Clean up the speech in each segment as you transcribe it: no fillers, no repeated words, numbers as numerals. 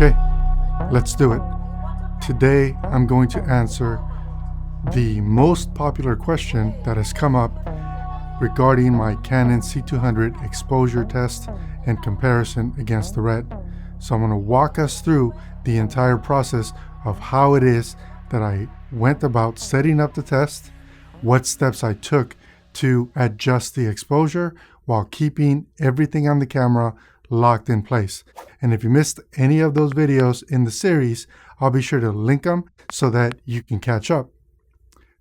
Okay, let's do it. Today, I'm going to answer the most popular question that has come up regarding my Canon C200 exposure test and comparison against the RED. So I'm going to walk us through the entire process of how it is that I went about setting up the test, what steps I took to adjust the exposure while keeping everything on the camera locked in place. And if you missed any of those videos in the series, I'll be sure to link them so that you can catch up.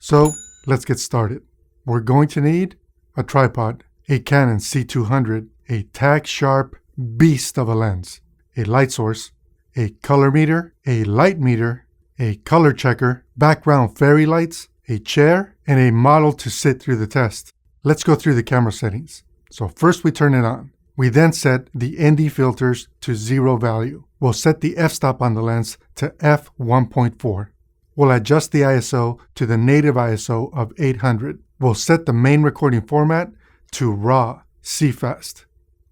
So let's get started. We're going to need a tripod, a Canon C200, a tack sharp beast of a lens, a light source, a color meter, a light meter, a color checker, background fairy lights, a chair, and a model to sit through the test. Let's go through the camera settings. So first we turn it on. We then set the ND filters to 0 value. We'll set the f-stop on the lens to f1.4. We'll adjust the ISO to the native ISO of 800. We'll set the main recording format to RAW, CFast.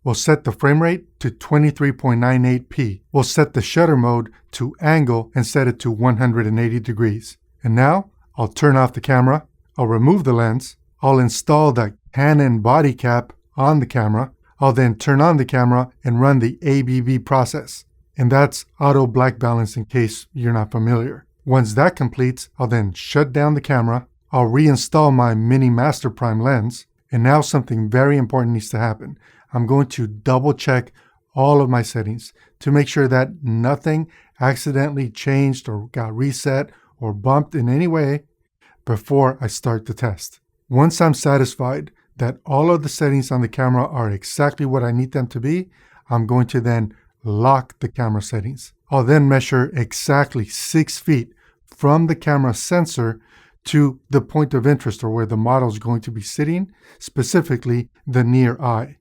We'll set the frame rate to 23.98p. We'll set the shutter mode to angle and set it to 180 degrees. And now I'll turn off the camera. I'll remove the lens. I'll install the Canon body cap on the camera. I'll then turn on the camera and run the ABB process. And that's auto black balance in case you're not familiar. Once that completes, I'll then shut down the camera. I'll reinstall my mini master prime lens. And now something very important needs to happen. I'm going to double check all of my settings to make sure that nothing accidentally changed or got reset or bumped in any way before I start the test. Once I'm satisfied that all of the settings on the camera are exactly what I need them to be, I'm going to then lock the camera settings. I'll then measure exactly 6 feet from the camera sensor to the point of interest or where the model is going to be sitting, specifically the near eye.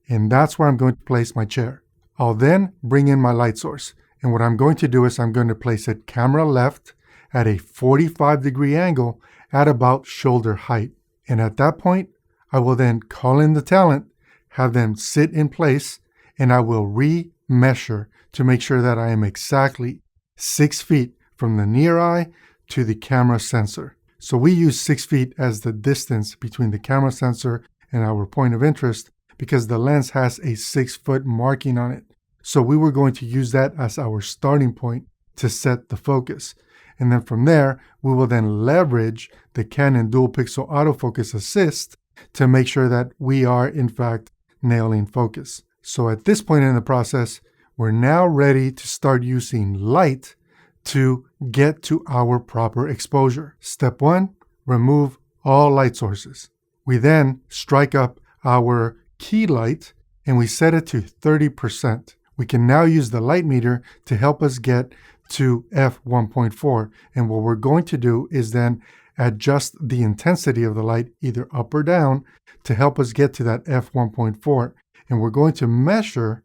And that's where I'm going to place my chair. I'll then bring in my light source. And what I'm going to do is I'm going to place it camera left at a 45-degree angle at about shoulder height. And at that point, I will then call in the talent, have them sit in place, and I will re-measure to make sure that I am exactly 6 feet from the near eye to the camera sensor. So we use 6 feet as the distance between the camera sensor and our point of interest because the lens has a 6-foot marking on it. So we were going to use that as our starting point to set the focus. And then from there, we will then leverage the Canon dual pixel autofocus assist to make sure that we are in fact nailing focus. So at this point in the process, we're now ready to start using light to get to our proper exposure. Step 1, remove all light sources. We then strike up our key light and we set it to 30%. We can now use the light meter to help us get to f1.4. And what we're going to do is then adjust the intensity of the light either up or down to help us get to that f1.4. And we're going to measure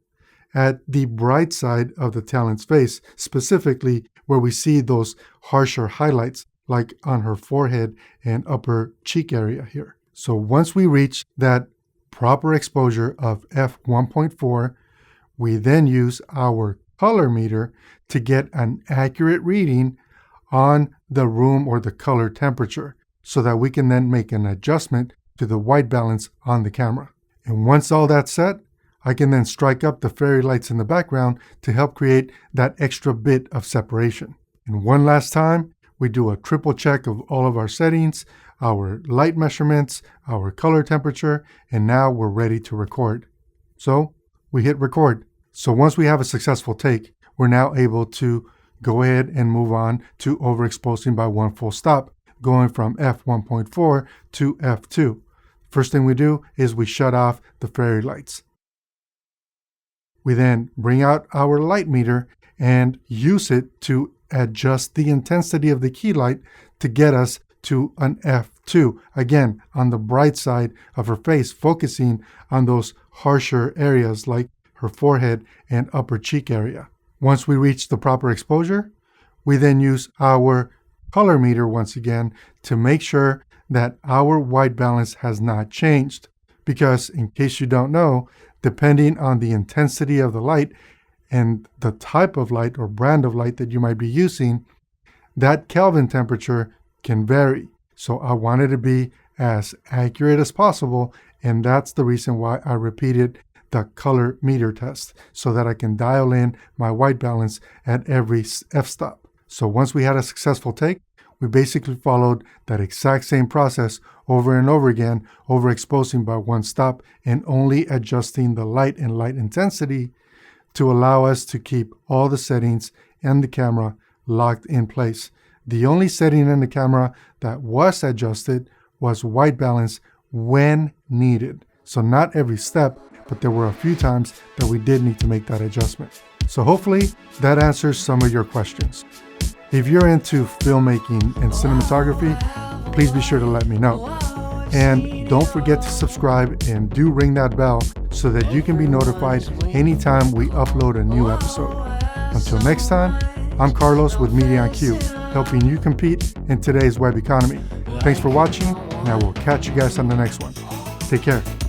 at the bright side of the talent's face, specifically where we see those harsher highlights like on her forehead and upper cheek area here. So once we reach that proper exposure of f1.4, we then use our color meter to get an accurate reading on the room or the color temperature so that we can then make an adjustment to the white balance on the camera. And once all that's set, I can then strike up the fairy lights in the background to help create that extra bit of separation. And one last time, we do a triple check of all of our settings, our light measurements, our color temperature, and now we're ready to record. So we hit record. So once we have a successful take, we're now able to go ahead and move on to overexposing by one full stop, going from f1.4 to f2. First thing we do is we shut off the fairy lights. We then bring out our light meter and use it to adjust the intensity of the key light to get us to an f2. Again, on the bright side of her face, focusing on those harsher areas like her forehead and upper cheek area. Once we reach the proper exposure, we then use our color meter once again to make sure that our white balance has not changed. Because in case you don't know, depending on the intensity of the light and the type of light or brand of light that you might be using, that Kelvin temperature can vary. So I wanted to be as accurate as possible, and that's the reason why I repeated the color meter test, so that I can dial in my white balance at every f-stop. So once we had a successful take, we basically followed that exact same process over and over again, overexposing by one stop and only adjusting the light and light intensity to allow us to keep all the settings and the camera locked in place. The only setting in the camera that was adjusted was white balance when needed. So not every step, but there were a few times that we did need to make that adjustment. So hopefully that answers some of your questions. If you're into filmmaking and cinematography, please be sure to let me know. And don't forget to subscribe and do ring that bell so that you can be notified anytime we upload a new episode. Until next time, I'm Carlos with Media IQ, helping you compete in today's web economy. Thanks for watching, and I will catch you guys on the next one. Take care.